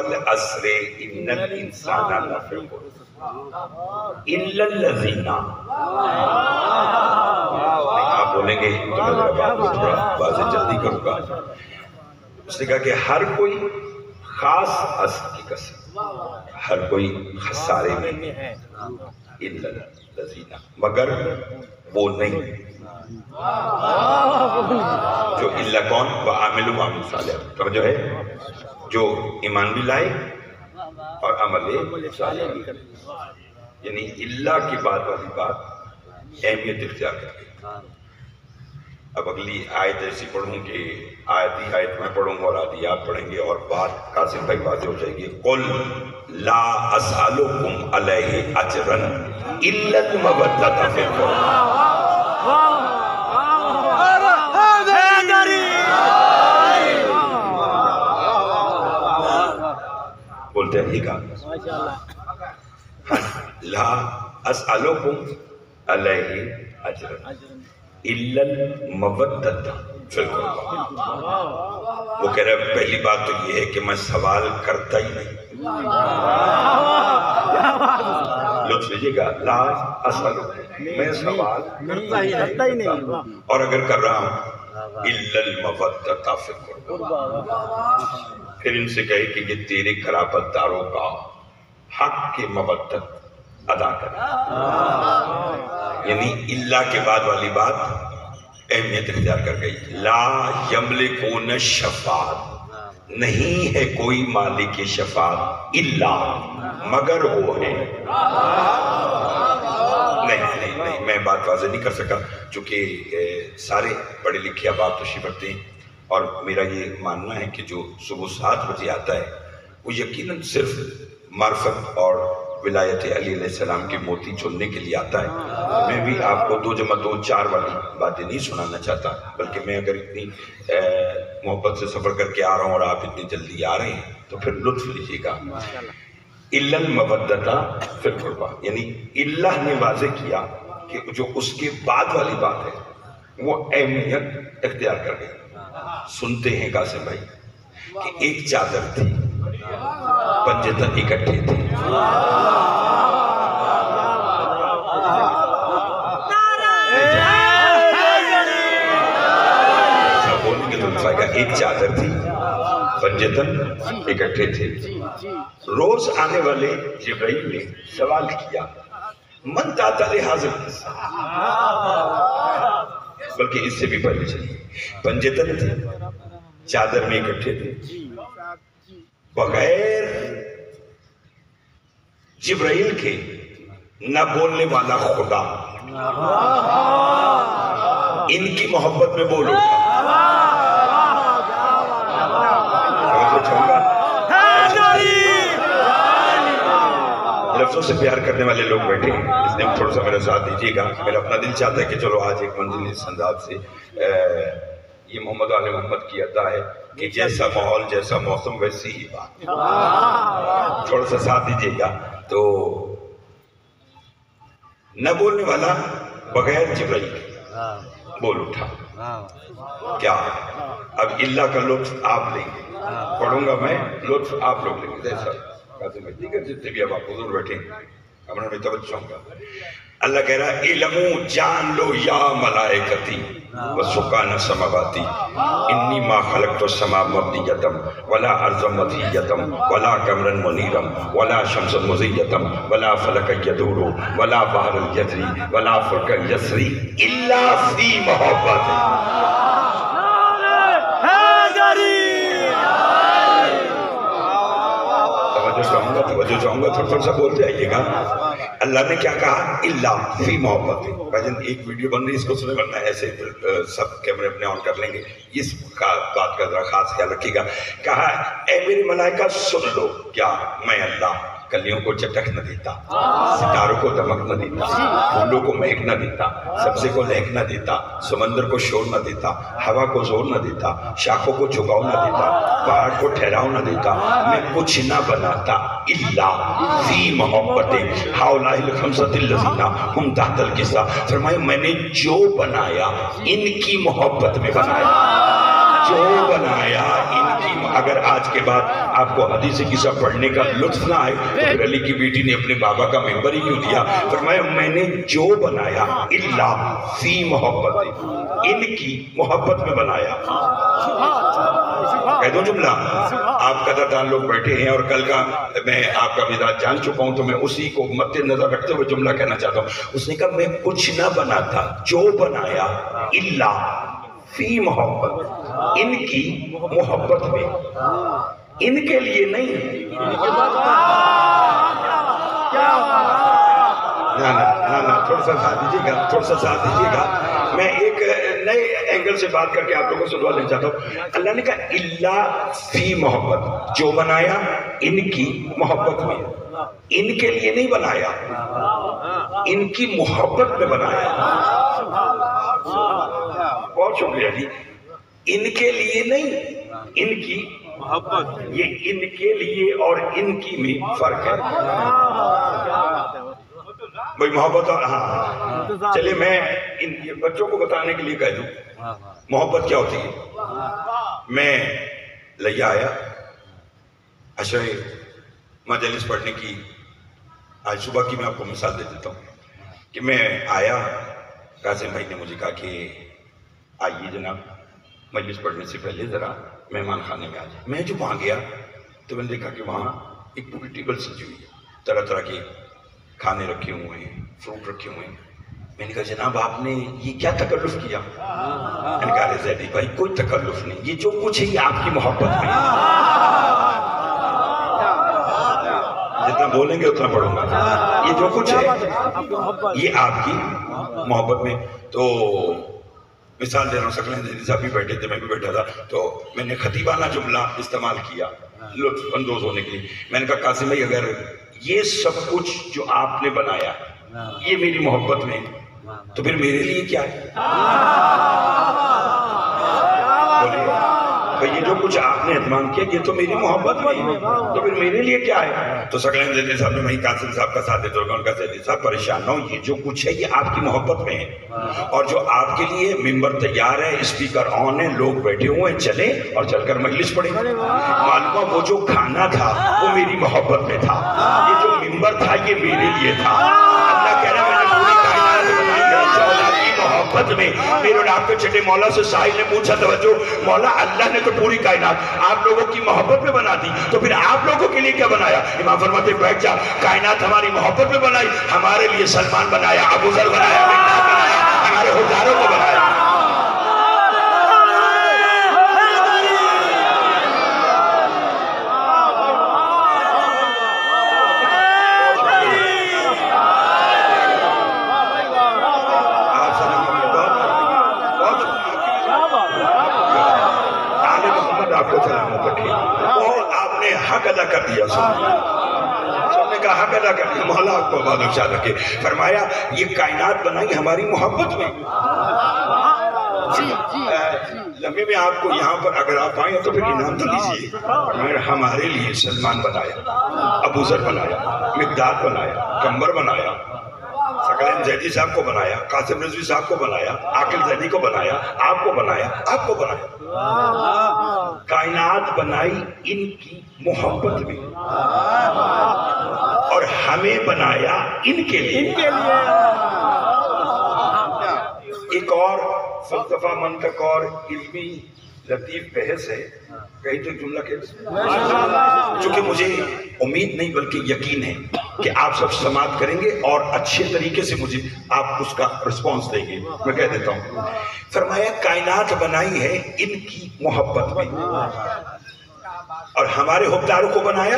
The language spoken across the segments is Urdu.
والعصر ان الانسان لفی خسر الا الذین. آپ بولیں گے تو میں ذرا بات کو تھوڑا واضح جلدی کروں گا. اس نے کہا کہ ہر کوئی خاص اصل کی قسم، ہر کوئی خسارے میں ہے، الا الذین، مگر وہ نہیں جو الا کون وعاملوا وعملوا صالحات، جو ہے جو ایمان بھی لائے اور عمل صالح بھی کرے. یعنی اللہ کی بات والی بات اہمیت اختیار کر گئی. اب اگلی آیت ایسی پڑھوں کہ آیت میں پڑھوں گا اور آدھی آپ پڑھیں گے اور بات قاسم بھائی واضح ہو جائے گی. قل لا اسألکم علیہ اجرا الا المودۃ فی القربى. بولتے ہیں یہ کہا لا اسألکم علیہ اجرا الا المودۃ فی القربى. وہ کہہ رہے ہیں پہلی بات تو یہ ہے کہ میں سوال کرتا ہی نہیں. لطف لیجیے گا، لا اسألکم، میں سوال کرتا ہی نہیں، اور اگر کر رہا ہوں الا المودۃ فی القربى. پھر ان سے کہے کہ یہ تیرے قرابت داروں کا حق کی مودت ادا کرے. یعنی اللہ کے بعد والی بات اہمیت اختیار کر گئی. لا یملکون الشفاعۃ، نہیں ہے کوئی مالک شفاعت الا مگر وہ ہے. نہیں میں بات واضح نہیں کر سکا چونکہ سارے پڑھے لکھے احباب تشریف رکھتے ہیں، اور میرا یہ ماننا ہے کہ جو صبح 7 بجے آتا ہے وہ یقیناً صرف معرفت اور ولایت علی علیہ السلام کے موتی چننے کے لیے آتا ہے. میں بھی آپ کو 2 + 2 = 4 والی باتیں نہیں سنانا چاہتا، بلکہ میں اگر اتنی محبت سے سفر کر کے آ رہا ہوں اور آپ اتنی جلدی آ رہے ہیں تو پھر لطف لیجیے گا. الا المودۃ فی القربى، یعنی اللہ نے واضح کیا کہ جو اس کے بعد والی بات ہے وہ اہمیت اختیار کر گئی. سنتے ہیں قاسم بھائی کہ ایک چادر تھی، پنجتن اکٹھے تھے. بولیں گے تو لفظ کا ایک چادر تھی، پنجتن اکٹھے تھے. روز آنے والے جبرائیل نے سوال کیا من تاتا لحاظر قصہ، بلکہ اس سے بھی پہلے چلیے. پنجتن تھے، چادر میں اکٹھے تھے، بغیر جبرائیل کے نہ بولنے والا خدا ان کی محبت میں بول اٹھا. لفظوں سے پیار کرنے والے لوگ بیٹھے ہیں، اس نے تھوڑا سا میرا ساتھ دیجیے گا. میرا اپنا دل چاہتا ہے کہ چلو آج ایک منزل اس انداز سے یہ محمد آل محمد کی عطا ہے کہ جیسا ماحول جیسا موسم ویسی ہی بات. تھوڑا سا ساتھ دیجیے گا. تو نہ بولنے والا بغیر جبرائیل بول اٹھا. کیا اب اللہ کا لطف آپ لیں گے، پڑھوں گا میں، لطف آپ لوگ لیں گے. جیسا دیگر جتنے بھی اب آپ حضور بیٹھیں ہمارا میں توجہ ہوں گا. اللہ کہہ رہا ہے علمو جان لو یا ملائکتی وسکان السماواتی انی ما خلقت السماء مبنیتم ولا ارض مدھیتم ولا قمرا منیرم ولا شمس مزیتم ولا فلک یدور ولا بحر یجری ولا فلک یسری الا فی محبت. توجہ چاہوں گا تھوڑا سا بول جائیے گا. اللہ نے کیا کہا؟ اللہ فی محبت. بھائی ایک ویڈیو بن رہی ہے، اس کو سنے ورنہ ایسے سب کیمرے اپنے آن کر لیں گے. اس بات کا ذرا خاص خیال رکھیے گا. کہا اے میری ملائکہ سن لو، کیا میں اللہ کلیوں کو چٹک نہ دیتا، ستاروں کو دمک نہ دیتا، پھولوں کو مہک نہ دیتا، سبزے کو لہک نہ دیتا، سمندر کو شور نہ دیتا، ہوا کو زور نہ دیتا، شاخوں کو جھکاؤ نہ دیتا، پہاڑ کو ٹھہراؤ نہ دیتا، میں کچھ نہ بناتا الا فی محبت ہؤلاء الخمسۃ الذین ہم تحت القصہ. فرمایا میں نے جو بنایا ان کی محبت میں بنایا، جو بنایا ان کی محبت اگر آج کے بعد آپ کو حدیث قصہ پڑھنے کا لطف نہ آئے تو پھر علی کی بیٹی نے اپنے بابا کا ممبر ہی کیوں دیا؟ فرمایا میں نے جو بنایا اللہ فی محبت، ان کی محبت میں بنایا۔ کہہ دو جملہ، آپ قدردان لوگ بیٹھے ہیں اور کل کا میں آپ کا مزاج جان چکا ہوں تو میں اسی کو مد نظر رکھتے ہوئے جملہ کہنا چاہتا ہوں۔ اس نے کہا میں کچھ نہ بناتا، جو بنایا اللہ فی محبت، ان کی محبت میں، ان کے لیے نہیں۔ نا تھوڑا سا ساتھ دیجیے گا، تھوڑا سا ساتھ دیجیے گا۔ میں ایک نئے اینگل سے بات کر کے آپ لوگوں سے دعا لینا چاہتا ہوں۔ اللہ نے کہا اللہ فی محبت، جو بنایا ان کی محبت میں، ان کے لیے نہیں بنایا، ان کی محبت میں بنایا۔ بہت شکریہ جی۔ ان کے لیے نہیں، ان کی محبت، یہ ان کے لیے اور ان کی میں فرق ہے بھائی، محبت اور ہاں چلے میں ان بچوں کو بتانے کے لیے کہہ دوں محبت کیا ہوتی ہے۔ میں لیا آیا عشرے مجلس پڑھنے کی، آج صبح کی میں آپ کو مثال دے دیتا ہوں کہ میں آیا، قاسم بھائی نے مجھے کہا کہ آئیے جناب مجلس پڑھنے سے پہلے ذرا مہمان خانے میں آ جائیں۔ میں جو وہاں گیا تو میں نے دیکھا کہ وہاں ایک پوری ٹیبل سجی ہوئی ہے، طرح طرح کے کھانے رکھے ہوئے ہیں، فروٹ رکھے ہوئے ہیں۔ میں نے کہا جناب آپ نے یہ کیا تکلف کیا؟ میں نے کہا ارے زیدی بھائی کوئی تکلف نہیں، یہ جو کچھ ہے یہ آپ کی محبت میں، جتنا بولیں گے اتنا پڑھوں گا، یہ جو کچھ ہے یہ آپ کی محبت میں۔ تو مثال دے رہا ہوں، سکلین زیدی صاحب بھی بیٹھے تھے، میں بھی بیٹھا تھا، تو میں نے خطیبانہ جملہ استعمال کیا لطف اندوز ہونے کے لیے۔ میں نے کہا قاسم بھائی اگر یہ سب کچھ جو آپ نے بنایا یہ میری محبت میں تو پھر میرے لیے کیا ہے؟ بولیے یہ جو کچھ آپ نے اہتمام کیا یہ تو میری محبت میں تو پھر میرے لیے کیا ہے؟ تو سکلین زیدی صاحب نے وہیں قاسم صاحب کا ساتھ دیتے ہوگا، ان کا زیدی صاحب پریشان نہ ہو، یہ جو کچھ ہے یہ آپ کی محبت میں ہے، اور جو آپ کے لیے ممبر تیار ہے، اسپیکر آن ہے، لوگ بیٹھے ہوئے ہیں، چلیں اور چل کر مجلس پڑھیں۔ معلومہ وہ جو کھانا تھا وہ میری محبت میں تھا، یہ جو ممبر تھا یہ میرے لیے تھا۔ اللہ کہہ رہا ہے میں نے پوری کائنات بنائی ہے جولا کی محبت میں۔ میرے آپ کے چھٹے مولا سے سائل نے پوچھا توجہ، مولا اللہ نے تو پوری کائنات آپ لوگوں کی محبت میں بنا دی، تو پھر آپ لوگوں کے لیے کیا بنایا؟ امام فرماتے بیٹھ جا، کائنات ہماری محبت میں بنائی، ہمارے لیے سلمان بنایا، ابو ذر بنایا، مقداد بنایا، ہمارے حجاروں کو بنایا۔ حق ادا کر دیا، سب نے کہا حق ادا کر دیا، مولا آپ کو بادشاہ رکھے۔ فرمایا یہ کائنات بنائی ہماری محبت میں۔ لمحے میں آپ کو یہاں پر اگر آپ آئیں تو پھر انعام تو لیجیے۔ ہمارے لیے سلمان بنایا، ابو ذر بنایا، مقداد بنایا، کمبر بنایا، سکلین زیدی صاحب کو بنایا، قاسم رضوی صاحب کو بنایا، عاقل زیدی کو بنایا، آپ کو بنایا، آپ کو بنایا۔ کائنات بنائی ان کی محبت میں اور ہمیں بنایا ان کے لیے۔ ایک اور فلسفہ منطق اور علمی لطیف بحث ہے، کہیں تو جملہ چونکہ مجھے امید نہیں بلکہ یقین ہے کہ آپ سب سماعت کریں گے اور اچھے طریقے سے مجھے آپ اس کا رسپانس دیں گے۔ میں کہہ دیتا ہوں، فرمایا کائنات بنائی ہے ان کی محبت میں اور ہمارے حکمرانوں کو بنایا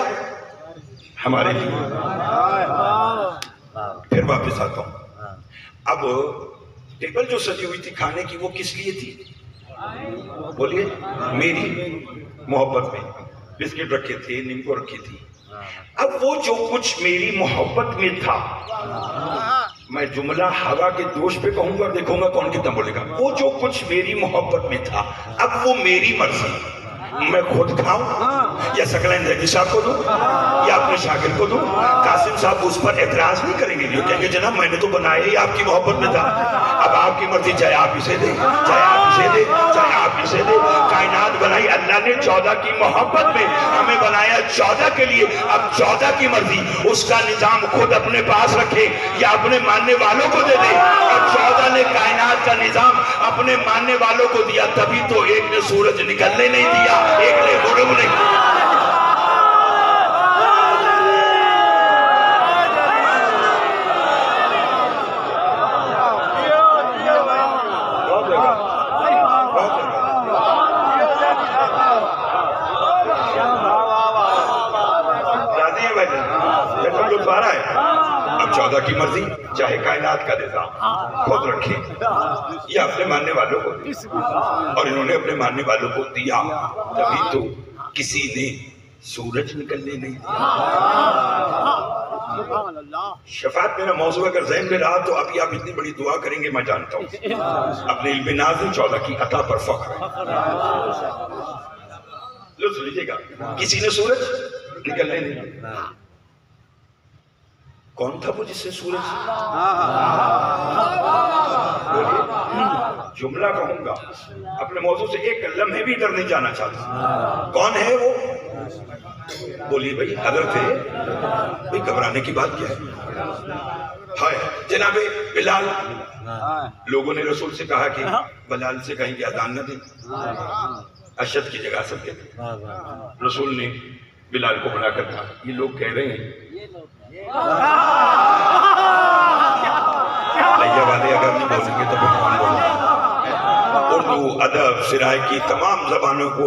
ہمارے لیے۔ پھر واپس آتا ہوں، اب ٹیبل جو سجی ہوئی تھی کھانے کی وہ کس لیے تھی؟ بولیے، میری محبت میں بسکٹ رکھے تھے، نیمبو رکھی تھی۔ اب وہ جو کچھ میری محبت میں تھا، میں جملہ ہوا کے جوش پہ کہوں گا اور دیکھوں گا کون کتنا بولے گا، وہ جو کچھ میری محبت میں تھا اب وہ میری مرضی، میں خود کھاؤں یا ثقلین زیدی صاحب کو دوں یا اپنے شاگرد کو دوں؟ قاسم صاحب اس پر اعتراض نہیں کریں گے، یہ کہیں گے جناب میں نے تو بنایا ہی آپ کی محبت میں تھا، اب آپ کی مرضی، چاہے آپ اسے دیں، چاہے آپ اسے دیں، چاہے آپ اسے دیں۔ کائنات بنائی اللہ نے 14 کی محبت میں، ہمیں بنایا 14 کے لیے، اب 14 کی مرضی، اس کا نظام خود اپنے پاس رکھے یا اپنے ماننے والوں کو دے دے، اور 14 نے کائنات کا نظام اپنے ماننے والوں کو دیا، تبھی تو ایک نے سورج نکلنے نہیں دیا، ایک نے غروب نہیں۔ اب 14 کی مرضی، چاہے کائنات کا نظام خود رکھے یا اپنے ماننے والوں کو دے، اور انہوں نے اپنے ماننے والوں کو دیا، تبھی تو کسی نے سورج نکلنے نہیں دیا۔ شفاعت میرا موضوع اگر ذہن میں رہا تو ابھی آپ اتنی بڑی دعا کریں گے، میں جانتا ہوں۔ اپنے علم نازل 14 کی عطا پر فخر ہے۔ لطف لیجیے گا، کسی نے سورج نکلنے نہیں دیا۔ کون تھا وہ جس سے سورج؟ جملہ کہوں گا، اپنے موضوع سے ایک لمحے بھی ادھر نہیں جانا چاہتا۔ کون ہے وہ؟ بولیے بھائی، حضرت ہے بھائی، گھبرانے کی بات کیا ہے؟ جناب بلال، لوگوں نے رسول سے کہا کہ بلال سے کہیں کہ اذان نہ دیں، اشد کی جگہ سب کہتے۔ رسول نے بلال کو بلا کر کہا، یہ لوگ کہہ رہے ہیں لیا والے اگر نہیں بولیں گے تو کون بولیں گے؟ اردو، ادب، سرائکی تمام زبانوں کو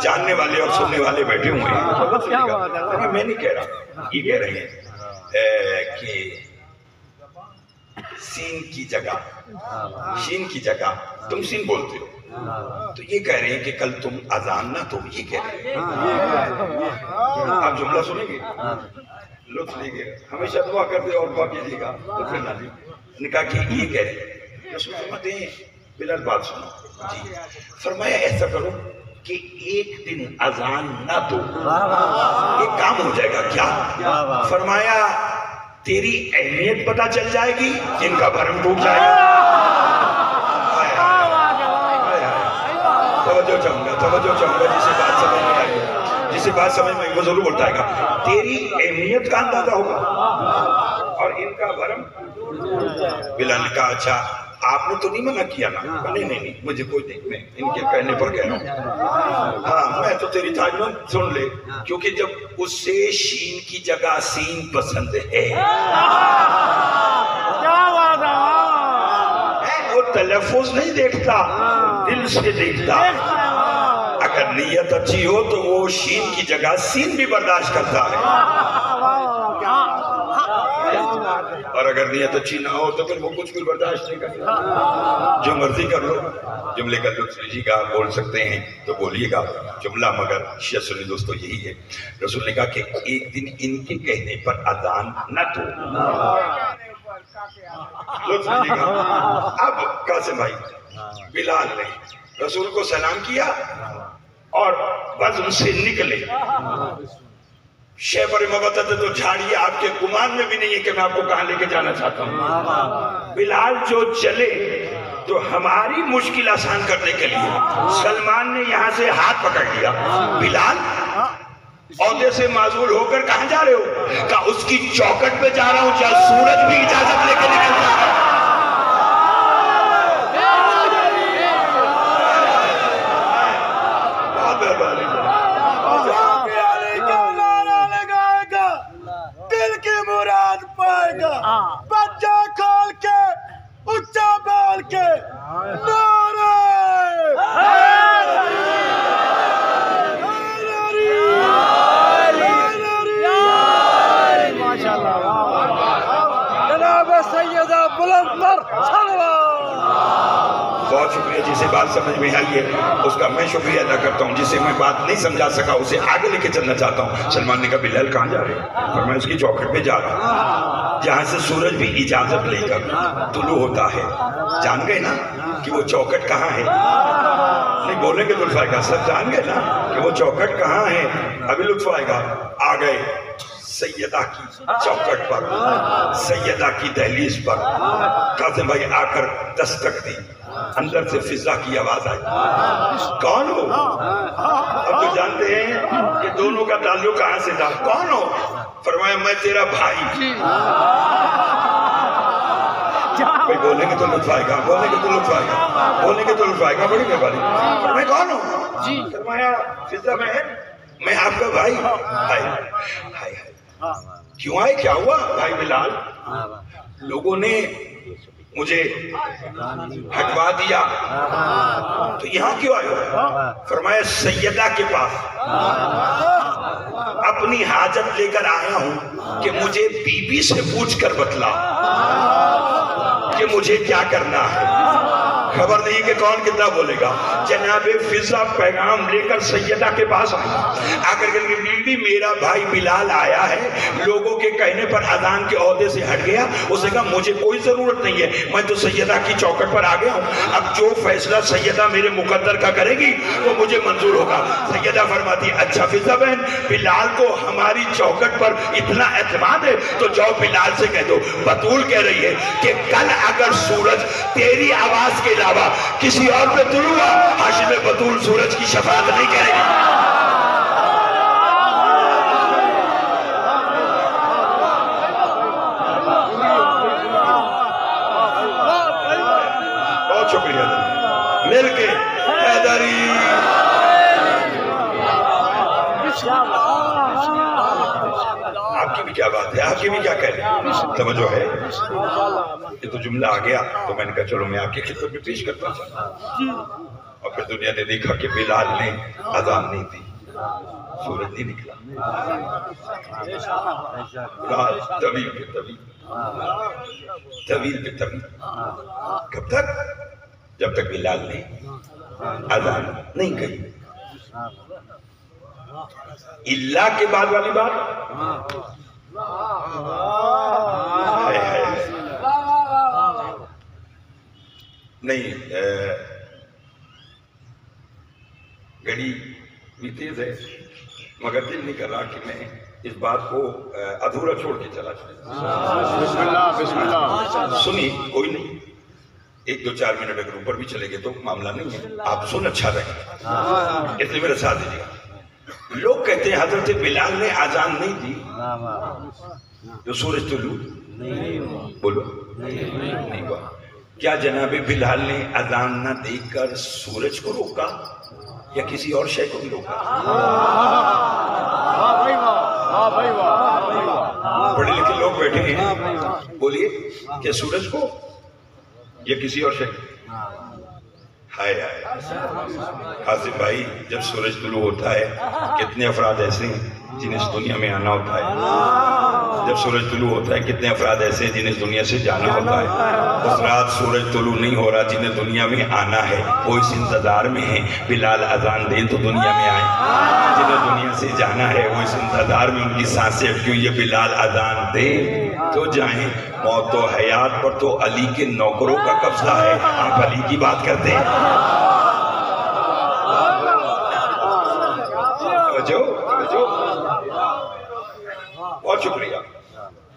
جاننے والے اور سننے والے بیٹھے ہوئے ہیں۔ میں نہیں کہہ رہا، یہ کہہ رہے ہیں کہ سین کی جگہ، شین کی جگہ تم سین بولتے ہو، تو یہ کہہ رہے ہیں کہ کل تم اذان نہ دو، یہ کہہ رہے ہیں۔ آپ جملہ سنیں گے، لطف لیجیے، ہمیشہ دعا کرتے اور دعا کیجیے گا، نے کہا کہ یہ کہہ رہے ہیں۔ رسول فرماتے ہیں بلال بات سنو جی، فرمایا ایسا کرو کہ ایک دن اذان نہ دو، ایک کام ہو جائے گا۔ کیا؟ فرمایا تیری اہمیت پتہ چل جائے گی، جن کا بھرم ٹوٹ جائے گا۔ توجہ چاہوں گا جسے بات سمجھ میں آئے گا، جسے بات سمجھ میں وہ ضرور بولتا ہے، تیری اہمیت کا اندازہ ہوگا اور ان کا بھرم۔ بلال نے کہا اچھا آپ نے تو نہیں منع کیا نا؟ نہیں مجھے کوئی نہیں، میں ان کے کہنے پر کہہ رہا ہوں۔ ہاں میں تو تیری تعلیم سن لے، کیونکہ جب اس سے شین کی جگہ سین پسند ہے، وہ تلفظ نہیں دیکھتا، دل سے دیکھتا۔ اگر نیت اچھی ہو تو وہ شین کی جگہ سین بھی برداشت کرتا ہے، اور اگر نیت اچھی نہ ہو تو پھر وہ کچھ بھی برداشت نہیں کرتا۔ جو مرضی کر لو، جملے کا لطف لیجیے گا، بول سکتے ہیں تو بولیے گا جملہ، مگر شیعہ سنی دوستو یہی ہے۔ رسول نے کہا کہ ایک دن ان کے کہنے پر اذان نہ دو۔ لطف لیجیے گا۔ اب قاسم بھائی، بلال نے رسول کو سلام کیا اور بس ان سے نکلے۔ شیخ پر مبتت تو جھاڑیے، آپ کے گمان میں بھی نہیں ہے کہ میں آپ کو کہاں لے کے جانا چاہتا ہوں۔ بلال جو چلے تو ہماری مشکل آسان کرنے کے لیے سلمان نے یہاں سے ہاتھ پکڑ لیا۔ بلال عہدے سے معزول ہو کر کہاں جا رہے ہو؟ کہا اس کی چوکٹ پہ جا رہا ہوں، جہاں سورج بھی اجازت لے کے نکل جاتا ہے۔ بچہ کھول کے اچھا بول کے نعرہ جناب سیدہ بلند پر بہت شکریہ جسے بات سمجھ میں آئی ہے اس کا میں شکریہ ادا کرتا ہوں، جسے میں بات نہیں سمجھا سکا اسے آگے لے کے چلنا چاہتا ہوں۔ سلمان نے کہا بلال کہاں جا رہے ہیں؟ اور میں اس کی چوکھٹ پہ جا رہا ہوں جہاں سے سورج بھی اجازت لے کر طلوع ہوتا ہے۔ جان گئے نا کہ وہ چوکھٹ کہاں ہے؟ نہیں بولیں گے تو لطف آئے گا. سب جان گئے نا کہ وہ چوکھٹ کہاں ہے, ابھی لطف آئے گا. آ گئے سیدہ کی چوکھٹ پر, سیدہ کی دہلیز پر. قاسم بھائی آ کر دستک دی, اندر سے فضا کی آواز آئی, کون ہو؟ اب تو جانتے ہیں کہ دونوں کا تعلق کہاں سے تھا. کون ہو؟ فرمایا میں تیرا بھائی. بھائی بولیں گے تو لطف آئے گا, بولیں گے تو لطف آئے گا, بولیں گے تو لطف آئے گا. بڑی مہربانی. فرمایا کون ہو؟ فرمایا فضا میں آپ کا بھائی. ہائے کیوں آئے, کیا ہوا بھائی بلال؟ لوگوں نے مجھے ہٹوا دیا, تو یہاں کیوں آئے ہو؟ فرمایا سیدہ کے پاس اپنی حاجت لے کر آیا ہوں کہ مجھے بی بی سے پوچھ کر بتلا کہ مجھے کیا کرنا ہے. خبر نہیں کہ کون کتنا بولے گا. جناب فضا پیغام لے کر سیدہ کے پاس آئی, آ کر کے بی بی میرا بھائی بلال آیا ہے, لوگوں کے کہنے پر اذان کے عہدے سے ہٹ گیا. اس نے کہا مجھے کوئی ضرورت نہیں ہے, میں تو سیدہ کی چوکھٹ پر آ گیا ہوں, اب جو فیصلہ سیدہ میرے مقدر کا کرے گی وہ مجھے منظور ہوگا. سیدہ فرماتی اچھا فضا بہن, بلال کو ہماری چوکھٹ پر اتنا اعتماد ہے تو جاؤ بلال سے کہہ دو. بطول کہہ رہی ہے کہ کل اگر سورج تیری آواز کے علاوہ کسی اور پہ طلوع ہوا, حاشر بطول سورج کی شفاعت نہیں کرے گی. بہت شکریہ. مل کے حیدری. آپ کی بھی کیا بات ہے, آپ کی بھی کیا کہہ رہے ہیں, توجہ ہے. یہ تو جملہ آ گیا تو میں نے کہا چلو میں آپ کی خدمت میں پیش کرتا ہوں. اور پھر دنیا نے دیکھا کہ بلال نے اذان نہیں دی, سورج نہیں نکلا. رات طویل پہ طویل, طویل پہ طویل. کب تک؟ جب تک بلال نے اذان نہیں کہی. اللہ کے بعد والی بات نہیں. گھڑی بھی تیز ہے مگر دل نہیں کر رہا کہ میں اس بات کو ادھورا چھوڑ کے چلا جائے. سنی کوئی نہیں, 1-2-4 منٹ اگر اوپر بھی چلے گئے تو معاملہ نہیں ہے. آپ سن اچھا رہے, اس لیے میرا ساتھ دیجیے گا. لوگ کہتے ہیں حضرت بلال نے اذان نہیں دی جو سورج طلوع بولو نہیں ہوا. کیا جناب بلال نے اذان نہ دے کر سورج کو روکا یا کسی اور شے کو بھی روکا؟ پڑھے لکھے لوگ بیٹھے ہیں, بولیے کیا سورج کو یا کسی اور شے کو؟ ہائے قاسم بھائی, جب سورج طلوع ہوتا ہے کتنے افراد ایسے ہیں جنہیں اس دنیا میں آنا ہوتا ہے. جب سورج طلوع ہوتا ہے کتنے افراد ایسے ہیں جنہیں اس دنیا سے جانا ہوتا ہے. اس رات سورج طلوع نہیں ہو رہا, جنہیں دنیا میں آنا ہے وہ اس انتظار میں ہیں بلال اذان دیں تو دنیا میں آئیں. جنہیں دنیا سے جانا ہے وہ اس انتظار میں, ان کی سانسیں اٹکی ہوئی ہے بلال اذان دیں تو جائیں. موت و حیات پر تو علی کے نوکروں کا قبضہ ہے, آپ علی کی بات کرتے ہیں. بہت شکریہ.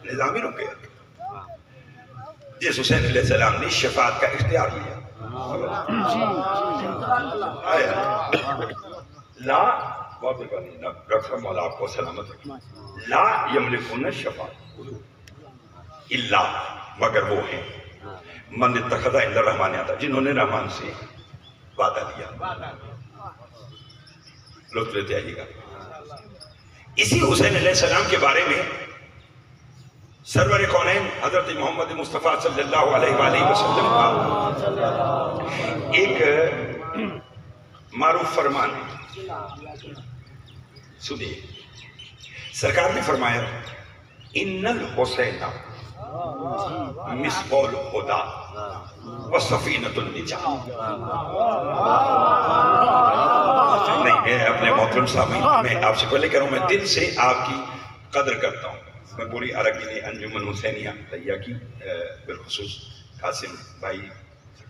نظامی رکے جس حسین علیہ السلام نے شفاعت کا اختیار لیا, لا بہت مہربانی ڈاکٹر مولا آپ کو سلامت رکھیں. لا یملکون الشفاعۃ الا, مگر وہ ہیں من اتخذ عند الرحمن عہدا, جنہوں نے رحمان سے وعدہ لیا. لطف لیتے آئیے گا. اسی حسین علیہ السلام کے بارے میں سرور کونین حضرت محمد مصطفیٰ صلی اللہ علیہ وآلہ وسلم کا ایک معروف فرمان ہے, سنیے. سرکار نے فرمایا ان الحسین مصباح الہدی وسفینۃ النجاۃ. نہیں, میں اپنے محترم سامعین, میں آپ سے پہلے کہہ رہا ہوں میں دل سے آپ کی قدر کرتا ہوں. میں پوری عربی انجمن حسینیہ طیہ کی بالخصوص قاسم بھائی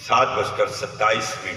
7:27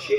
6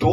2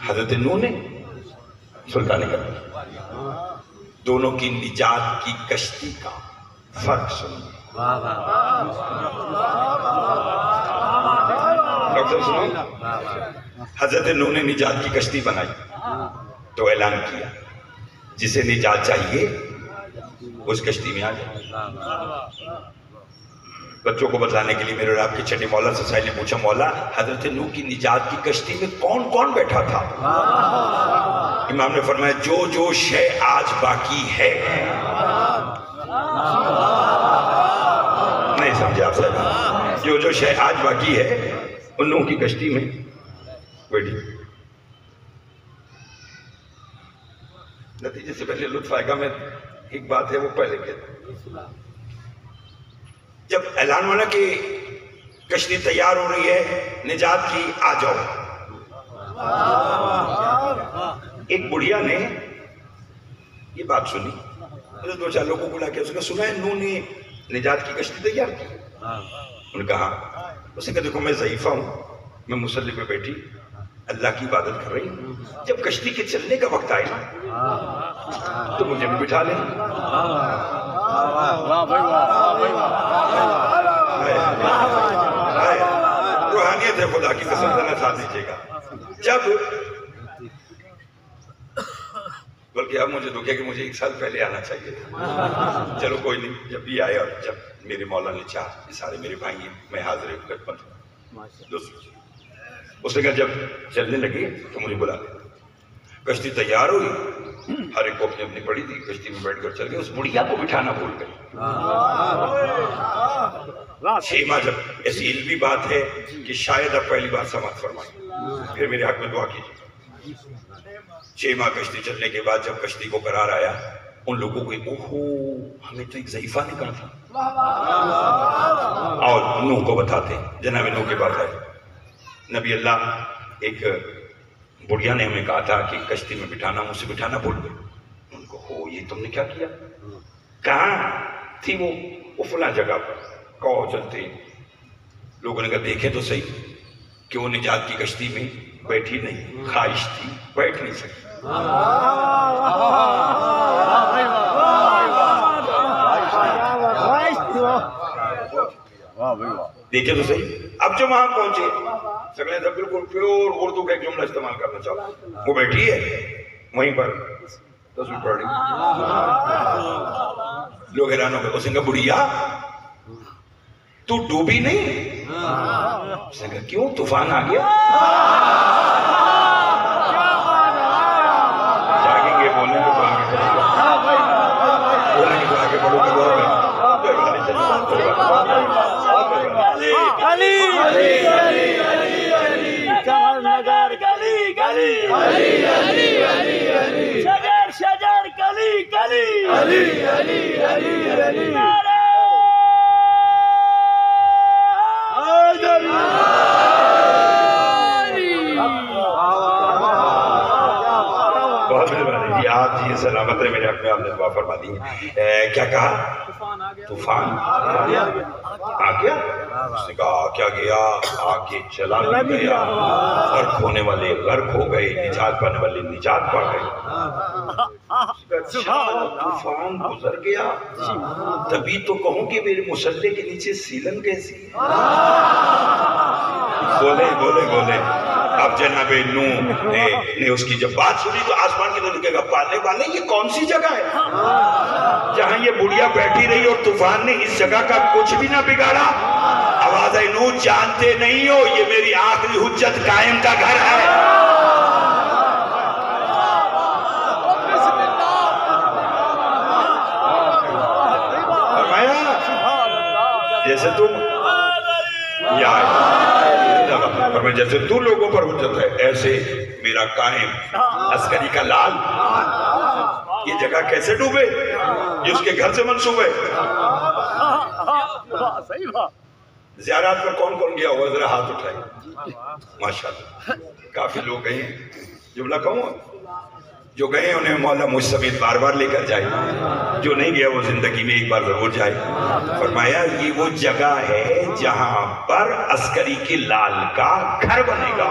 حضرت نوح نے سلطان کر دونوں کی نجات کی کشتی کا فرق سنو ڈاکٹر سنو حضرت نوح نے نجات کی کشتی بنائی تو اعلان کیا جسے نجات چاہیے اس کشتی میں آ جائے بچوں کو بتلانے کے لیے میرے اور آپ کے چھٹے مولا سے سائل نے پوچھا مولا حضرت نوح کی نجات کی کشتی میں کون کون بیٹھا تھا امام نے فرمایا جو جو شے آج باقی ہے نہیں سمجھے آپ صاحب جو جو شے آج باقی ہے ان نوح کی کشتی میں بیٹھی نتیجے سے پہلے لطف آئے گا میں ایک بات ہے وہ پہلے کہتا جب اعلان ہونا کہ کشتی تیار ہو رہی ہے نجات کی آ جاؤ ایک بڑھیا نے یہ بات سنی دو چار لوگوں کو بلا کے اس نے سنا ہے نوح نے نجات کی کشتی تیار کی انہوں نے کہا اس نے کہا دیکھو میں ضعیفہ ہوں میں مصلی پہ بیٹھی اللہ کی عبادت کر رہی ہوں جب کشتی کے چلنے کا وقت آئے نا تو مجھے بھی بٹھا لیں روحانیت ہے خدا کی قسم سے ساتھ دیجیے گا جب بلکہ اب مجھے دکھ ہے کہ مجھے ایک سال پہلے آنا چاہیے تھا چلو کوئی نہیں جب بھی آئے اور جب میرے مولا نے چاہ یہ سارے میرے بھائی ہیں میں حاضر خدمت ہوں اس نے کہا جب چلنے لگے تو مجھے بلا لیا کشتی تیار ہوئی ہر ایک کو اپنی اپنی پڑی تھی کشتی میں بیٹھ کر چل گئے اس بڑھیا کو بٹھانا بھول گئی شیما جب ایسی علمی بات ہے کہ شاید اب پہلی بار سماعت فرمائی پھر میرے حق میں دعا کیجیے شیما کشتی چلنے کے بعد جب کشتی کو قرار آیا ان لوگوں کو اوہو ہمیں تو ایک ضعیفہ نے کہا تھا اور نوح کو بتاتے جناب نوح کے بعد آئے نبی اللہ ایک بڑھیا نے ہمیں کہا تھا کہ کشتی میں بٹھانا مجھ سے بٹھانا بھول گئے ان کو ہو یہ تم نے کیا کیا کہاں تھی وہ فلاں جگہ پر کہو چلتے لوگوں نے کہا دیکھیں تو صحیح کہ وہ نجات کی کشتی میں بیٹھی نہیں خواہش تھی بیٹھ نہیں سکتی دیکھیں تو صحیح اب جو وہاں پہنچے سکلیں تھا بالکل پیور اردو کا ایک جملہ استعمال کرنا چاہتا وہ بیٹھی ہے وہیں پر تصویر پڑھ رہی لوگ حیران ہو گئے اس نے کہا بڑھیا تو ڈوبی نہیں اس نے کہا کیوں طوفان آ گیا جاگیں گے بولنے کے تو آگے بولنے کے تو آگے بڑھو کے دور میں شجر گلی گلی بہت مہربانی جی آپ جی سلامت ہے میرے حق میں آپ نے دعا فرما دی کیا کہا طوفان آ گیا اس نے کہا کیا گیا آگے چلا گیا غرق ہونے والے غرق ہو گئے نجات پانے والے نجات پا گئے طوفان گزر گیا تبھی تو کہوں کہ میرے مسلح کے نیچے سیلن کیسی بولے بولے بولے اب جناب نوح نے اس کی جب بات سنی تو آسمان کی طرف دیکھے گا پالنے والے یہ کون سی جگہ ہے جہاں یہ بڑھیا بیٹھی رہی اور طوفان نے اس جگہ کا کچھ بھی نہ بگاڑا آواز ہے نوح جانتے نہیں ہو یہ میری آخری حجت قائم کا گھر ہے جیسے تم جیسے تو لوگوں پر حجت ہے ایسے میرا قائم عسکری کا لال یہ جگہ کیسے ڈوبے یہ اس کے گھر سے منسوب ہے زیارات پر کون کون گیا ہوا ذرا ہاتھ اٹھائے ماشاءاللہ کافی لوگ گئے ہیں جملہ کہوں جو گئے انہیں مولا مجھ سمیت بار بار لے کر جائے جو نہیں گیا وہ زندگی میں ایک بار ضرور جائے فرمایا یہ وہ جگہ ہے جہاں پر عسکری کے لال کا گھر بنے گا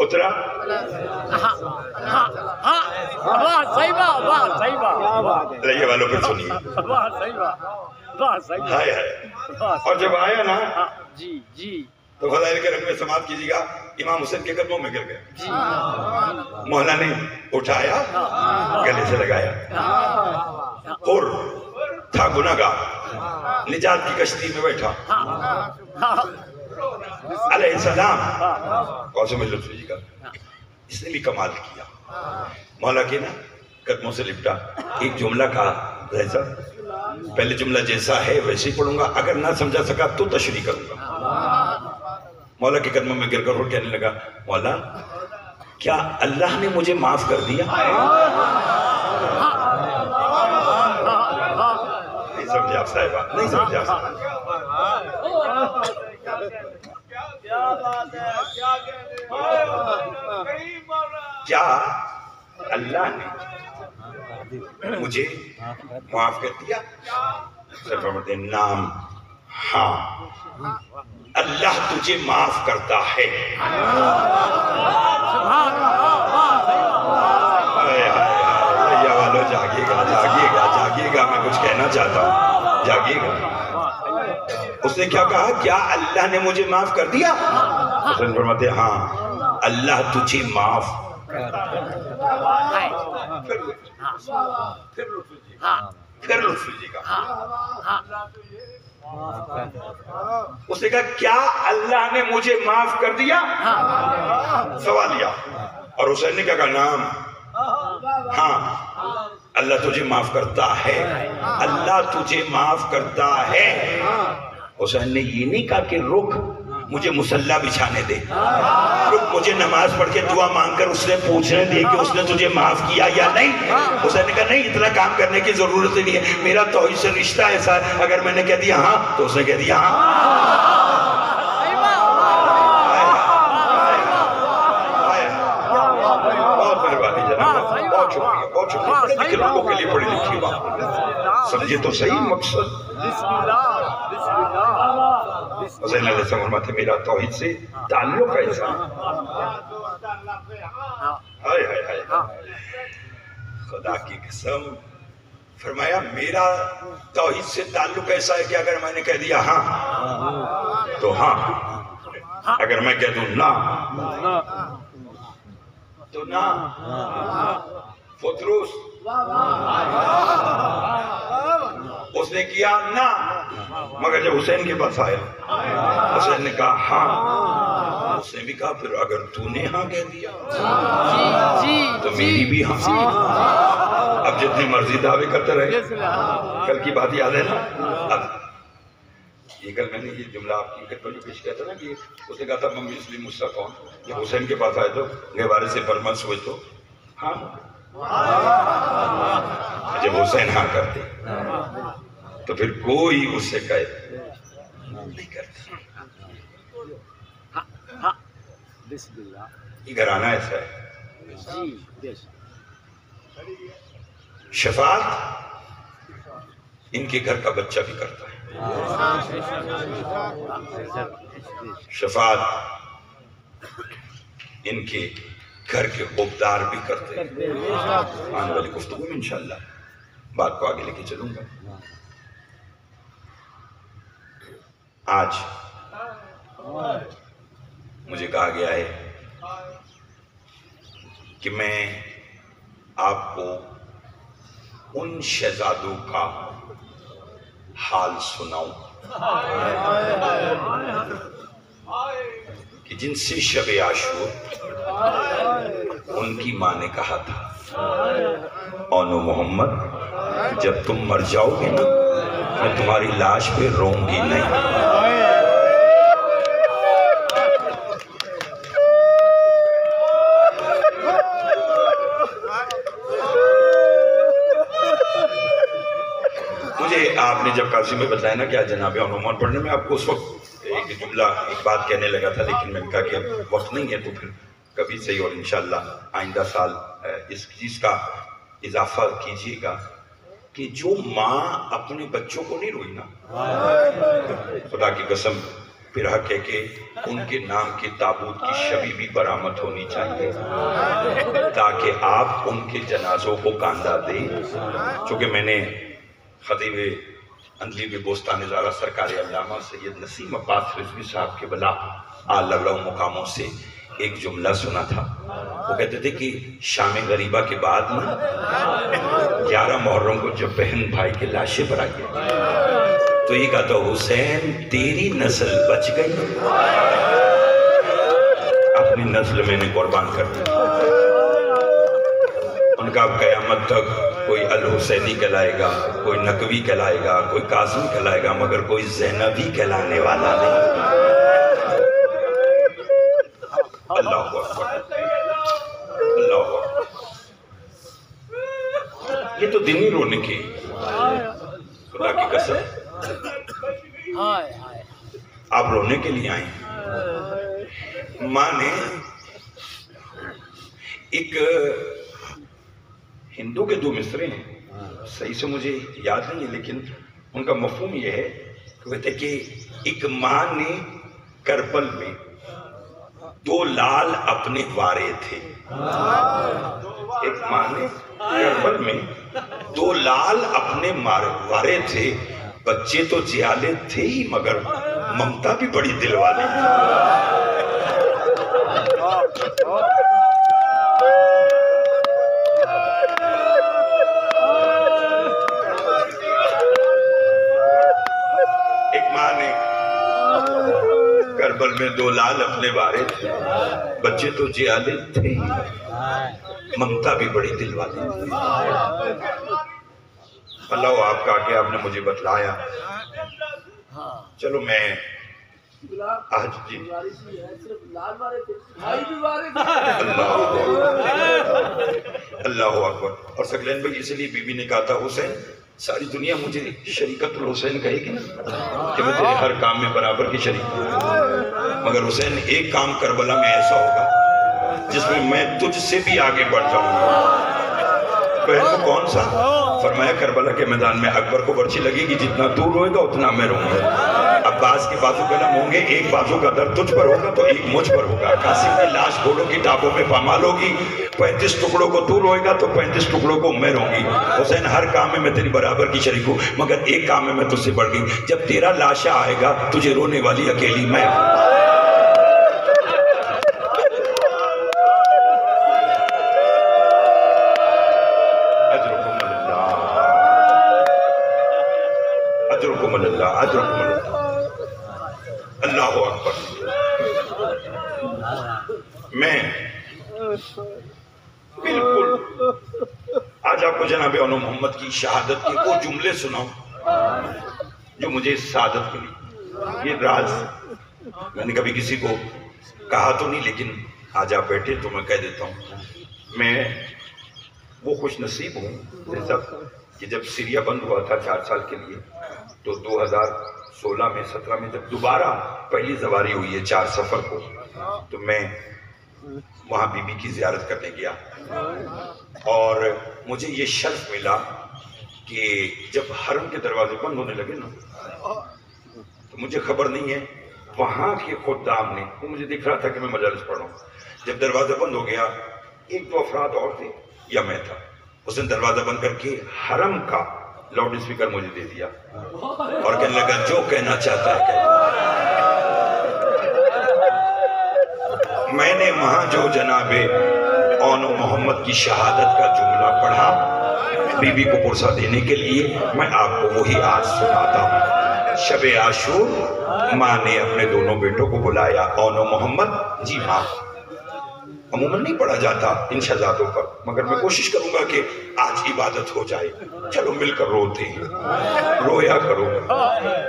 اترا واہ صحیح بات، واہ صحیح بات، رہیے والوں پھر سنیے. واہ صحیح بات، واہ صحیح بات. ہائے ہائے. اور جب آیا نا جی جی تو فضائل کرم میں سماعت کیجیے گا. امام حسین کے قدموں میں گر گئے. جی مولا نے اٹھایا, گلے سے لگایا. اور تھا گناہگار, نجات کی کشتی میں بیٹھا علیہ السلام. قاسم لطفی جی کا اس نے بھی کمال کیا. مولا کے نا قدموں سے لپٹا, ایک جملہ کہا ویسا, پہلے جملہ جیسا ہے ویسے ہی پڑھوں گا, اگر نہ سمجھا سکا تو تشریح کروں گا. مولا کے قدموں میں گر کر اور کہنے لگا, مولا کیا اللہ نے مجھے معاف کر دیا؟ نہیں سمجھے آپ صاحبہ, نہیں سمجھے آپ صاحبہ. کیا اللہ نے مجھے معاف کر دیا؟ صرف فرماتے ہیں نام ہاں, اللہ تجھے معاف کرتا ہے. یا والو جاگیے گا, جاگیے گا, جاگیے گا, میں کچھ کہنا چاہتا ہوں, جاگیے گا. اس نے کیا کہا, کیا اللہ نے مجھے معاف کر دیا؟ حسین فرماتے ہیں ہاں, اللہ تجھے معاف پھر لطفی جی کا اس نے کہا کیا اللہ نے مجھے معاف کر دیا؟ سوال کیا. اور حسین نے کیا کہا نام ہاں, اللہ تجھے معاف کرتا ہے, اللہ تجھے معاف کرتا ہے. حسین نے یہ نہیں کہا کہ رک مجھے مصلی بچھانے دے, رک مجھے نماز پڑھ کے دعا مانگ کر اس نے پوچھنے دے کہ اس نے تجھے معاف کیا یا نہیں. حسین نے کہا نہیں, اتنا کام کرنے کی ضرورت نہیں ہے, میرا توحید سے رشتہ ایسا ہے, اگر میں نے کہہ دیا ہاں تو اس نے کہہ دیا ہاں. بہت مہربانی جناب, بہت شکریہ, بہت شکریہ. پڑھے لکھے لوگوں کے لیے پڑھی لکھی بات سمجھے تو صحیح مقصد. حسین علیہ السلام فرماتے میرا توحید سے تعلق ایسا, ہائے ہائے ہائے, خدا کی قسم, فرمایا میرا توحید سے تعلق ایسا ہے کہ اگر میں نے کہہ دیا ہاں تو ہاں, اگر میں کہہ دوں نا تو نا. فطروس اس نے کیا نا, مگر جب حسین کے پاس آیا حسین نے کہا ہاں, اس نے بھی کہا پھر اگر تو نے ہاں کہہ دیا تو میری بھی ہاں. اب جتنی مرضی دعوے کرتے رہے. کل کی بات یاد ہے نا, اب یہ کل میں نے یہ جملہ آپ کی خدمت میں پیش کیا تھا نا کہ اس نے کہا تھا ممی اسلم مجھ سے کون, جب حسین کے پاس آئے تو گہوارے سے پر مت سوچ تو ہاں, جب حسین ہاں کرتے تو پھر کوئی اس سے کہے نہیں کرتا. یہ گھرانہ ایسا ہے. شفاعت ان کے گھر کا بچہ بھی کرتا ہے. شفاعت ان کے گھر کے عہدیدار بھی کرتے ہیں. آنے والی گفتگو میں انشاءاللہ بات کو آگے لے کے چلوں گا. آج مجھے کہا گیا ہے کہ میں آپ کو ان شہزادوں کا حال سناؤں کہ جن سے شب عاشور ان کی ماں نے کہا تھا اونو محمد جب تم مر جاؤ گے نا میں تمہاری لاش پہ روں گی نہیں. مجھے آپ نے جب قاسم میں بتایا نا کہ جناب اونو محمد پڑھنے میں آپ کو اس وقت ایک جملہ ایک بات کہنے لگا تھا, لیکن میں نے کہا کہ اب وقت نہیں ہے تو پھر کبھی صحیح, اور انشاءاللہ آئندہ سال اس چیز کا اضافہ کیجیے گا کہ جو ماں اپنے بچوں کو نہیں روئی نا, خدا کی قسم پھر حق ہے کہ ان کے نام کی تابوت کی شبی بھی برآمد ہونی چاہیے تاکہ آپ ان کے جنازوں کو کاندھا دیں. چونکہ میں نے خطیب اندلیب بوستان زارہ سرکار علامہ سید نسیم عباس رضوی صاحب کے بلا آلہ مقاموں سے ایک جملہ سنا تھا. وہ کہتے تھے کہ شام غریبہ کے بعد 11 محرم کو جب بہن بھائی کے لاشیں پر آئی تو یہ کہا تو حسین تیری نسل بچ گئی, اپنی نسل میں نے قربان کر دی. ان کا اب قیامت تک کوئی الحسینی کہلائے گا, کوئی نقوی کہلائے گا, کوئی قاسم کہلائے گا, مگر کوئی زینبی کہلانے والا نہیں. اللہ اکبر, اللہ اکبر. یہ تو دینی رونے کی, خدا کی قسم آپ رونے کے لیے آئے ہیں. ماں نے ایک ہندو کے 2 مصرے ہیں, صحیح سے مجھے یاد نہیں ہے, لیکن ان کا مفہوم یہ ہے کہتے کہ ایک ماں نے کربل میں 2 لال اپنے وارے تھے. ایک ماں نے کربل میں 2 لال اپنے وارے تھے. بچے تو جیالے تھے ہی مگر ممتا بھی بڑی دل والی تھی. ایک ماں نے کربل میں 2 لال اپنے وارے تھے, بچے تو جیالے تھے ہی ممتا بھی بڑی دل والی تھی. اللہ آپ کا کہ آپ نے مجھے بتلایا. چلو میں آج جی اللہ اکبر. اور سکلین بھائی اس لیے بی بی نے کہا تھا حسین ساری دنیا مجھے شریکت الحسین کہے گی نا کہ میں تیرے ہر کام میں برابر کی شریک ہوں, مگر حسین ایک کام کربلا میں ایسا ہوگا جس میں میں تجھ سے بھی آگے بڑھ جاؤں گا. تو کون سا؟ فرمایا کربلا کے میدان میں اکبر کو برچی لگے گی, جتنا تو روئے گا اتنا میں روں گا. عباس کے بازو قلم ہوں گے, ایک بازو کا درد تجھ پر ہوگا تو ایک مجھ پر ہوگا. قاسم کی لاش گھوڑوں کی ٹاپوں میں پامال ہوگی, 35 ٹکڑوں کو تو روئے گا تو 35 ٹکڑوں کو میں روں گی. حسین ہر کام میں تیری برابر کی شریک ہوں, مگر ایک کام میں تجھ سے بڑھ گئی. جب تیرا لاشا آئے گا تجھے رونے والی اکیلی میں. اللہ اکبر. میں بالکل آج آپ کو جناب اونو محمد کی شہادت کے وہ جملے سناؤں جو مجھے سعادت ملی. یہ راز میں نے کبھی کسی کو کہا تو نہیں, لیکن آج آپ بیٹھے تو میں کہہ دیتا ہوں. میں وہ خوش نصیب ہوں جیسا کہ جب سیریا بند ہوا تھا 4 سال کے لیے, تو 2016 میں 17 میں جب دوبارہ پہلی زواری ہوئی ہے 4 سفر کو, تو میں وہاں بی بی کی زیارت کرنے گیا. اور مجھے یہ شرف ملا کہ جب حرم کے دروازے بند ہونے لگے نا, تو مجھے خبر نہیں ہے وہاں کے خدام نے, وہ مجھے دکھ رہا تھا کہ میں مجالس پڑھ رہا ہوں, جب دروازہ بند ہو گیا 1-2 افراد اور تھے یا میں تھا, اس نے دروازہ بند کر کے حرم کا لاؤڈ اسپیکر مجھے دے دیا اور کہنے لگا جو کہنا چاہتا ہے کہہ. میں نے وہاں جو جناب اونو محمد کی شہادت کا جملہ پڑھا بی بی کو پرسہ دینے کے لیے, میں آپ کو وہی آج سناتا ہوں. شب عاشور ماں نے اپنے دونوں بیٹوں کو بلایا. اونو محمد جی ماں. عموماً نہیں پڑھا جاتا ان شہزادوں پر, مگر میں کوشش کروں گا کہ آج عبادت ہو جائے. چلو مل کر روتے ہیں, رویا کرو,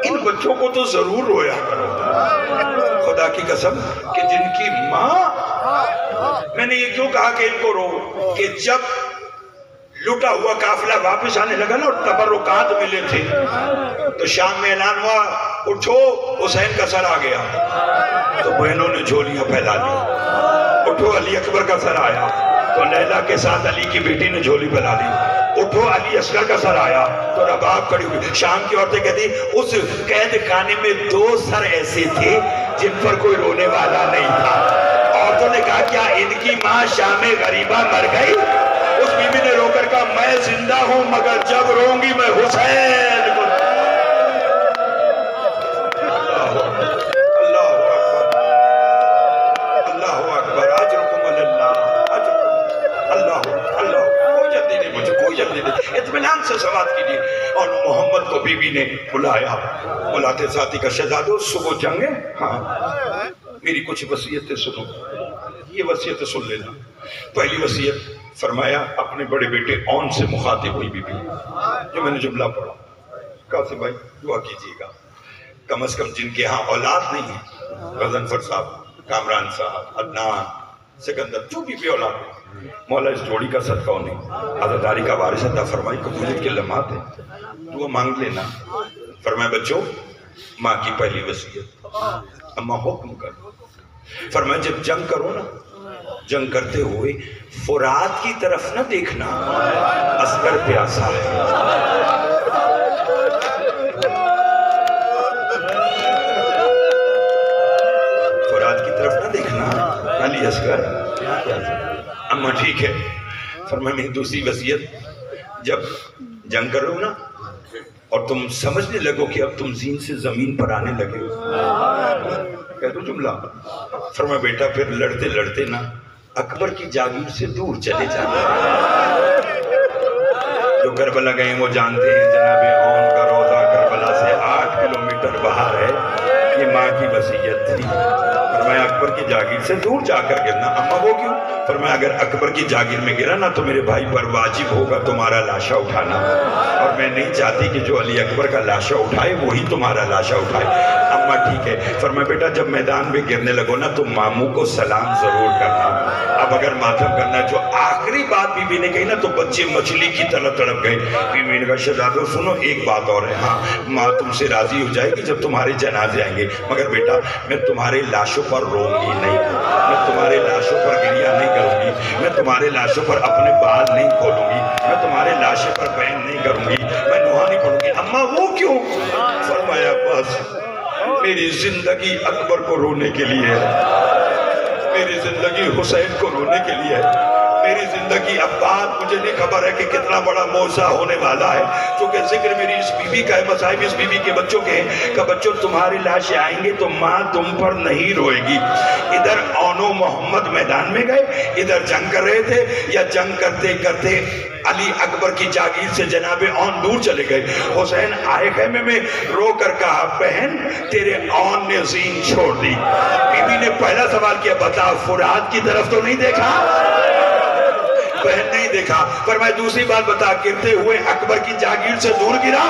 ان بچوں کو تو ضرور رویا کرو. خدا کی قسم کہ جن کی ماں, میں نے یہ کیوں کہا کہ ان کو رو, کہ جب لوٹا ہوا قافلہ واپس آنے لگا نا اور تبرکات ملے تھے, تو شام میں اعلان ہوا اٹھو حسین کا سر آ گیا, تو بہنوں نے جھولیاں پھیلا دی. اٹھو علی اکبر کا سر آیا, تو لیلا کے ساتھ علی کی بیٹی نے جھولی پھیلا دی. اٹھو علی اصغر کا سر آیا تو رباب کھڑی ہوئی. شام کی عورتیں کہتی اس قید خانے میں 2 سر ایسے تھے جن پر کوئی رونے والا نہیں تھا. عورتوں نے کہا کیا ان کی ماں شام غریبہ مر گئی؟ اس بیوی نے رو کر کہا میں زندہ ہوں مگر جب روں گی میں حسین کو. اطمینان سے سوات کیجیے. اور محمد کو بی بی نے بلایا. بلاتے ساتھی کا شہزادو صبح جنگ ہے؟ ہاں. میری کچھ وصیتیں سنو. یہ وصیتیں سن لینا. پہلی وصیت فرمایا اپنے بڑے بیٹے اون سے مخاطب ہوئی بی بی جو میں نے جملہ پڑھا. قاسم بھائی دعا کیجیے گا کم از کم جن کے ہاں اولاد نہیں ہے غضنفر صاحب کامران صاحب عدنان سکندر جو بھی اولاد ہے مولا اس جوڑی کا صدقہ انہیں عزاداری کا وارث عطا فرمائی. قبولیت کے لمحات ہیں دعا مانگ لینا. فرمایا بچوں ماں کی پہلی وصیت اماں حکم کرو. فرمایا جب جنگ کرو نا جنگ کرتے ہوئے فرات کی طرف نہ دیکھنا اصغر پیاسا ہے. فرات کی طرف نہ دیکھنا علی اصغر اماں ٹھیک ہے. فرمایا میری دوسری وصیت جب جنگ کرو نا اور تم سمجھنے لگو کہ اب تم زین سے زمین پر آنے لگے ہو کہہ دو جملہ. فرمایا بیٹا پھر لڑتے لڑتے نا اکبر کی جاگیر سے دور چلے جانا. جو کربلا گئے وہ جانتے ہیں جناب اون کا روضہ کربلا سے 8 کلومیٹر باہر ہے. یہ ماں کی وصیت تھی. فرمایا اکبر کی جاگیر سے دور جا کر گرنا. اماں وہ کیوں؟ فرمایا اگر اکبر کی جاگیر میں گرا نا تو میرے بھائی پر واجب ہوگا تمہارا لاشا اٹھانا اور میں نہیں چاہتی کہ جو علی اکبر کا لاشا اٹھائے وہی تمہارا لاشا اٹھائے. اماں ٹھیک ہے. فرمایا بیٹا جب میدان میں گرنے لگو نا تو ماموں کو سلام ضرور کرنا. اب اگر ماتم کرنا جو آخری بات بی بی نے کہی نا تو بچے مچھلی کی طرح تڑپ گئے. بی بی نے کہا شہزادو سنو ایک بات اور ہے. ہاں ماں تم سے راضی ہو جائے گی جب تمہارے جنازے آئیں گے مگر بیٹا میں تمہارے لاشوں پر روں گی نہیں. میں تمہارے لاشوں پر گریہ نہیں کروں گی. میں تمہارے لاشوں پر اپنے بال نہیں کھولوں گی. میں تمہارے لاشوں پر بہن نہیں کروں گی. میں نوحہ نہیں پڑھوں گی. اماں وہ کیوں؟ فرمایا بس میری زندگی اکبر کو رونے کے لیے ہے. میری زندگی حسین کو رونے کے لیے ہے. میری زندگی اب بات مجھے نہیں خبر ہے کہ کتنا بڑا موضوع ہونے والا ہے چونکہ ذکر میری اس بی بی کا ہے مصائب اس بی بی کے بچوں کے ہیں کہ بچوں تمہاری لاشیں آئیں گے تو ماں تم پر نہیں روئے گی. ادھر اون و محمد میدان میں گئے ادھر جنگ کر رہے تھے یا جنگ کرتے کرتے علی اکبر کی جاگیر سے جناب اون دور چلے گئے. حسین آئے خیمے میں رو کر کہا بہن تیرے اون نے زین چھوڑ دی. بی بی نے پہلا سوال کیا بتا فرات کی طرف تو نہیں دیکھا؟ بہن نہیں دیکھا. فرمایا دوسری بات بتا گرتے ہوئے اکبر کی جاگیر سے دور گرا؟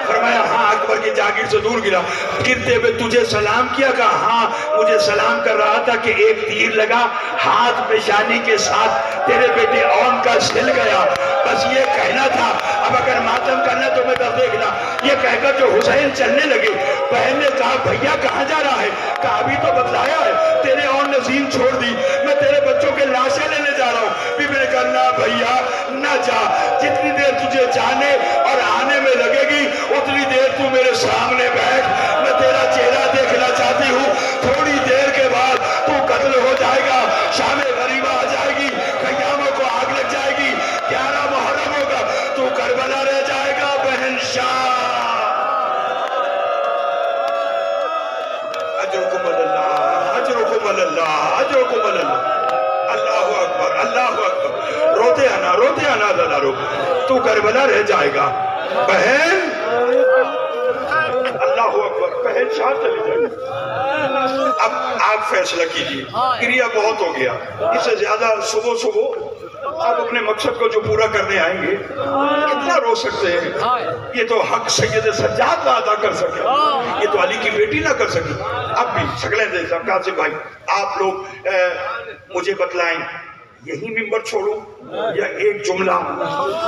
فرمایا ہاں اکبر کی جاگیر سے دور گرا. گرتے ہوئے تجھے سلام کیا؟ کہا ہاں مجھے سلام کر رہا تھا کہ ایک تیر لگا ہاتھ پیشانی کے ساتھ تیرے بیٹے اون کا سل گیا. بس یہ کہنا تھا. اب اگر ماتم کرنا تو میں تب دیکھنا. یہ کہہ کر جو حسین چلنے لگے بہن نے کہا بھیا کہاں جا رہا ہے؟ کہا ابھی تو بتلایا ہے تیرے اون نے زین چھوڑ دی میں تیرے بچوں کے لاشیں لینے جا رہا ہوں. بی بی نے کہا نہ بھیا نہ جا. جتنی دیر تجھے جانے اور آنے میں لگے گی اتنی دیر تو میرے سامنے بیٹھ. میں تیرا چہرہ دیکھنا چاہتی ہوں. تھوڑی دیر کے بعد تو قتل ہو جائے گا. شام غریبہ آ جائے گی. خیاموں کو آگ لگ جائے گی. 11 محرم ہوگا تو کربلا رہ جائے گا. بہن شاہ اجرکم اللہ اجرکم اللہ اجرکم اللہ. اللہ اکبر اللہ اکبر. روتے آنا دادا رو تو کربلا رہ جائے گا. بہن اللہ اکبر. بہن شاہ چلی جائے گی. اب آپ فیصلہ کیجئے. گریہ بہت ہو گیا. اس سے زیادہ صبح آپ اپنے مقصد کو جو پورا کرنے آئیں گے کتنا رو سکتے ہیں. یہ تو حق سید سجاد نہ ادا کر سکے. یہ تو علی کی بیٹی نہ کر سکی. اب بھی شکلیں دے صاحب قاسم بھائی آپ لوگ مجھے بتلائیں یہی ممبر چھوڑوں یا ایک جملہ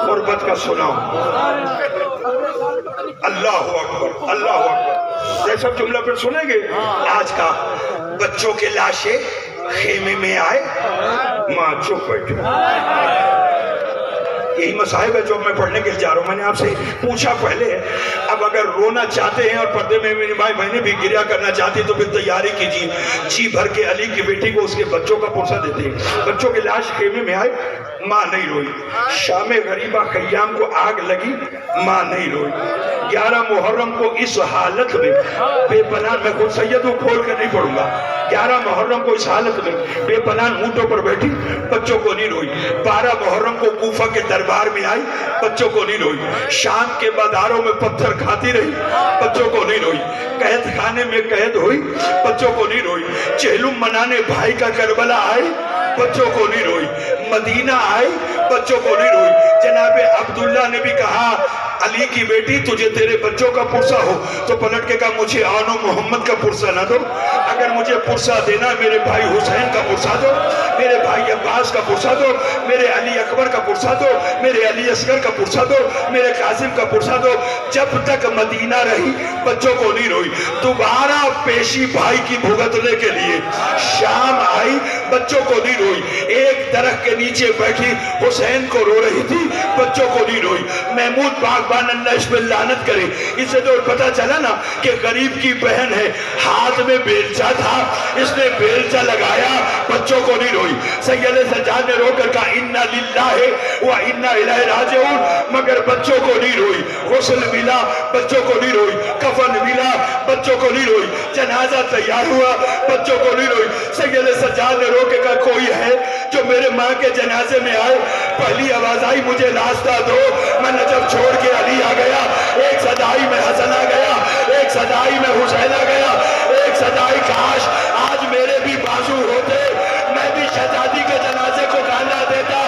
غربت کا سناؤں؟ اللہ اکبر اللہ اکبر. یہ سب جملہ پھر سنیں گے. آج کا بچوں کے لاشیں خیمے میں آئے ماں چپ بیٹھے. یہی مصائب ہے جو میں پڑھنے کے لیے جا رہا ہوں. میں نے آپ سے پوچھا پہلے ہے. اب اگر رونا چاہتے ہیں اور پردے میں میری ماں بہنیں بھی گریا کرنا چاہتی تو پھر تیاری کیجیے. جی بھر کے علی کی بیٹی کو اس کے بچوں کا پرسہ دیتے ہیں. بچوں کی لاش خیمے میں آئے, ماں نہیں روئی. شام غریبہ خیام کو آگ لگی, ماں نہیں روئی. 11 محرم کو اس حالت میں بے پناہ, میں خود سید کو کھول کر نہیں پڑھوں گا, 11 محرم کو اس حالت میں بے پناہ اونٹوں پر بیٹھی, بچوں کو نہیں روئی. 12 محرم کو کوفہ کے دربار میں آئی, بچوں کو نہیں روئی. شام کے بازاروں میں پتھر کھاتی رہی, بچوں کو نہیں روئی. قید خانے میں قید ہوئی, بچوں کو نہیں روئی. چہلم منانے بھائی کا کربلا آئی, بچوں کو نہیں روئی. مدینہ آئی, بچوں کو نہیں روئی. جناب عبداللہ نے بھی کہا علی کی بیٹی تجھے تیرے بچوں کا پرسہ ہو, تو پلٹ کے کہا مجھے آن و محمد کا پرسہ نہ دو. اگر مجھے پرسہ دینا میرے بھائی حسین کا پرسہ دو, میرے بھائی عباس کا پرسہ دو, میرے علی اکبر کا پرسہ دو, میرے علی اصغر کا پرسہ دو, میرے قاسم کا پرسہ دو. جب تک مدینہ رہی بچوں کو نہیں روئی. دوبارہ پیشی بھائی کی بھگتنے کے لیے شام آئی, بچوں کو نہیں روئی. ایک درخت کے نیچے بیٹھی حسین کو رو رہی تھی, بچوں کو نہیں روئی. محمود باغبان اللہ اس پہ لعنت کرے, اسے تو پتا چلا نا کہ غریب کی بہن ہے, ہاتھ میں بیلچہ تھا, اس نے بیلچہ لگایا, بچوں کو نہیں روئی. سید سجاد نے رو کر کہا انا للہ و انا الیہ راجعون, مگر بچوں کو نہیں روئی. غسل ملا, بچوں کو نہیں روئی. کفن ملا, بچوں کو نہیں روئی. جنازہ تیار ہوا, بچوں کو نہیں روئی. سید سجاد نے رو کے کہا کوئی ہے جو میرے ماں کے جنازے میں آئے؟ پہلی آواز آئی مجھے راستہ دو. میں نجف چھوڑ کے علی آ گیا, ایک صدائی میں حسن آ گیا, ایک صدائی میں حسین آ گیا, ایک صدائی کاش آج میرے بھی بازو ہوتے, میں بھی شہزادی کے جنازے کو گانا دیتا.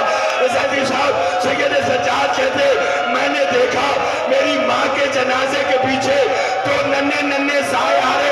سیدی صاحب سید سجاد کہتے میں نے دیکھا میری ماں کے جنازے کے پیچھے تو ننھے ننھے سائے آ رہے